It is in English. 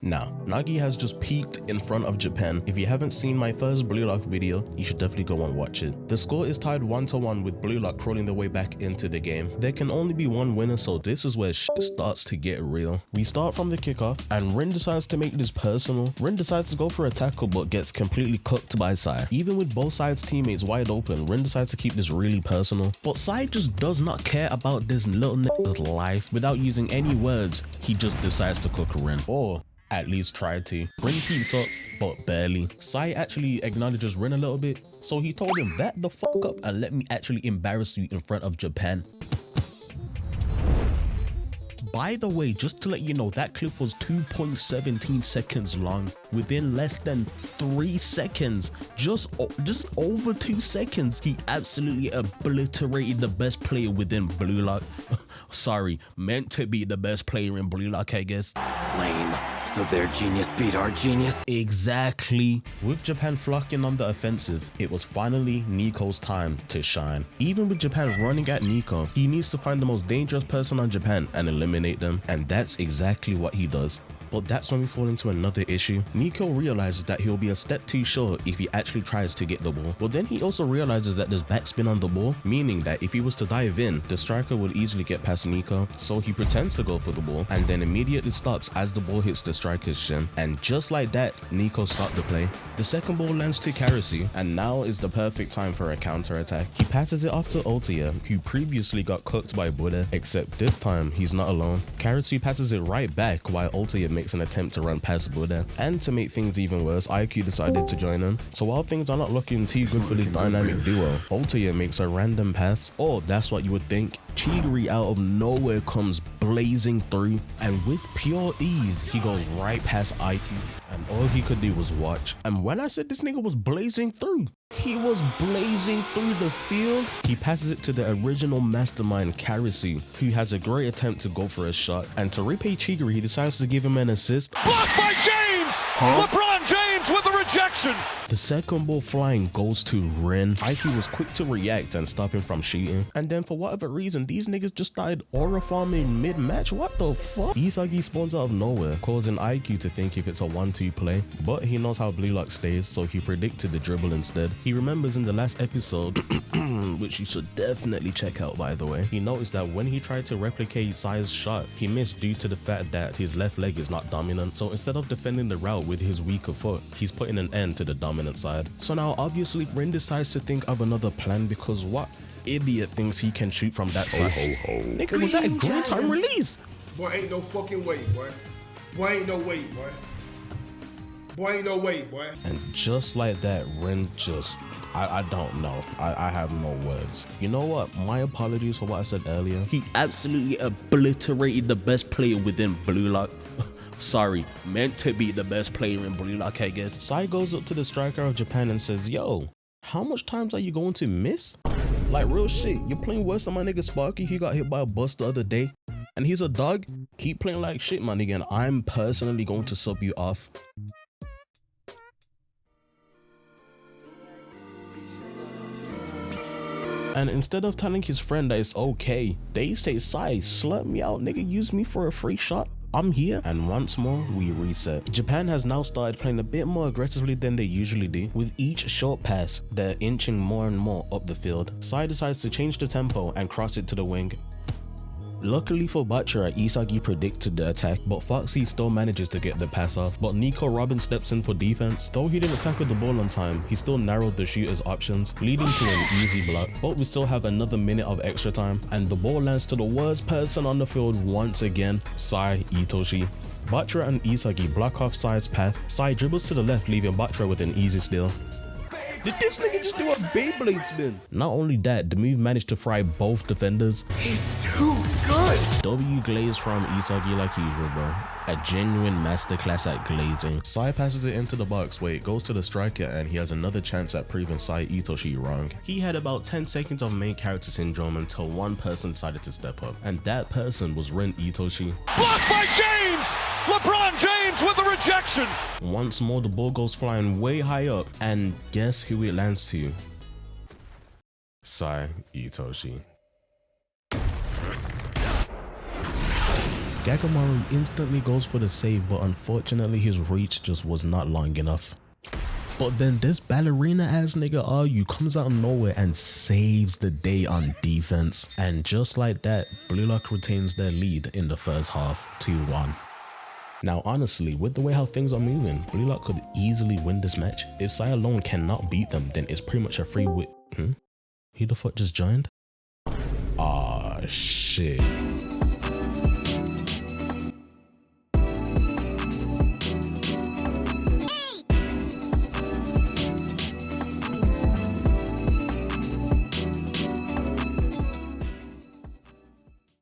Now, Nagi has just peaked in front of Japan. If you haven't seen my first Blue Lock video, you should definitely go and watch it. The score is tied 1-1 with Blue Lock crawling their way back into the game. There can only be one winner, so this is where shit starts to get real. We start from the kickoff and Rin decides to make this personal. Rin decides to go for a tackle but gets completely cooked by Sai. Even with both sides teammates wide open, Rin decides to keep this really personal. But Sai just does not care about this little nigga's life. Without using any words, he just decides to cook Rin. Or at least try to. Rin keeps up, but barely. Sai actually acknowledges Rin a little bit, so he told him, back the fuck up and let me actually embarrass you in front of Japan. By the way, just to let you know, that clip was 2.17 seconds long. Within less than 3 seconds, just over 2 seconds, he absolutely obliterated the best player within Blue Lock. Sorry, meant to be the best player in Blue Lock, I guess. Lame. So their genius beat our genius? Exactly. With Japan flocking on the offensive, it was finally Nico's time to shine. Even with Japan running at Nico, he needs to find the most dangerous person on Japan and eliminate them, and that's exactly what he does. But that's when we fall into another issue. Nico realizes that he'll be a step too short if he actually tries to get the ball. But then he also realizes that there's backspin on the ball, meaning that if he was to dive in, the striker would easily get past Nico. So he pretends to go for the ball and then immediately stops as the ball hits the striker's shin. And just like that, Nico stopped the play. The second ball lands to Karasu, and now is the perfect time for a counter attack. He passes it off to Altia, who previously got cooked by Buddha, except this time he's not alone. Karasu passes it right back while Altia makes an attempt to run past Buddha. And to make things even worse, IQ decided to join him. So while things are not looking too good for this dynamic duo, Altia makes a random pass. Oh, that's what you would think. Chigiri out of nowhere comes blazing through, and with pure ease, he goes right past IQ. And all he could do was watch. And when I said this nigga was blazing through, he was blazing through the field. He passes it to the original mastermind, Karasu, who has a great attempt to go for a shot. And to repay Chigiri, he decides to give him an assist. Blocked by James! LeBron James with a rejection! The second ball flying goes to Rin. IQ was quick to react and stop him from shooting. And then for whatever reason, these niggas just started aura farming mid-match. What the fuck? Isagi spawns out of nowhere, causing IQ to think if it's a 1-2 play. But he knows how Blue Lock stays, so he predicted the dribble instead. He remembers in the last episode, which you should definitely check out by the way, he noticed that when he tried to replicate Sai's shot, he missed due to the fact that his left leg is not dominant. So instead of defending the route with his weaker foot, he's putting an end to the dominant side. So now obviously Rin decides to think of another plan, because what idiot thinks he can shoot from that side? Nigga, was that a green time release? Boy, ain't no fucking way, boy. Boy, ain't no way, boy. Boy, ain't no way, boy. And just like that, Rin just, I don't know. I have no words. You know what? My apologies for what I said earlier. He absolutely obliterated the best player within Blue Lock. Sorry, meant to be the best player in Blue Lock, I guess. Sai goes up to the striker of Japan and says, yo, how much times are you going to miss? Like real shit, you're playing worse than my nigga Sparky. He got hit by a bus the other day and he's a dog. Keep playing like shit, my nigga, and I'm personally going to sub you off. And instead of telling his friend that it's okay, they say, Sai, slut me out, nigga, use me for a free shot. I'm here. And once more, we reset. Japan has now started playing a bit more aggressively than they usually do. With each short pass, they're inching more and more up the field. Sai decides to change the tempo and cross it to the wing. Luckily for Bachira, Isagi predicted the attack, but Foxy still manages to get the pass off. But Nico Robin steps in for defense. Though he didn't tackle the ball on time, he still narrowed the shooter's options, leading to an easy block. But we still have another minute of extra time, and the ball lands to the worst person on the field once again, Sai Itoshi. Bachira and Isagi block off Sai's path. Sai dribbles to the left, leaving Bachira with an easy steal. Did this nigga just do a Beyblade spin? Not only that, the move managed to fry both defenders. He's too good. W glaze from Isagi like usual, bro. A genuine masterclass at glazing. Sai passes it into the box where it goes to the striker, and he has another chance at proving Sai Itoshi wrong. He had about 10 seconds of main character syndrome until one person decided to step up, and that person was Rin Itoshi. Blocked by James! LeBron James with a rejection! Once more, the ball goes flying way high up, and guess who it lands to? Sai Itoshi. Gagamaru instantly goes for the save, but unfortunately his reach just was not long enough. But then this ballerina ass nigga Ryu comes out of nowhere and saves the day on defense. And just like that, Blue Lock retains their lead in the first half, 2-1. Now honestly, with the way how things are moving, Blue Lock could easily win this match. If Sai alone cannot beat them, then it's pretty much a free win. Who the fuck just joined? Ah shit.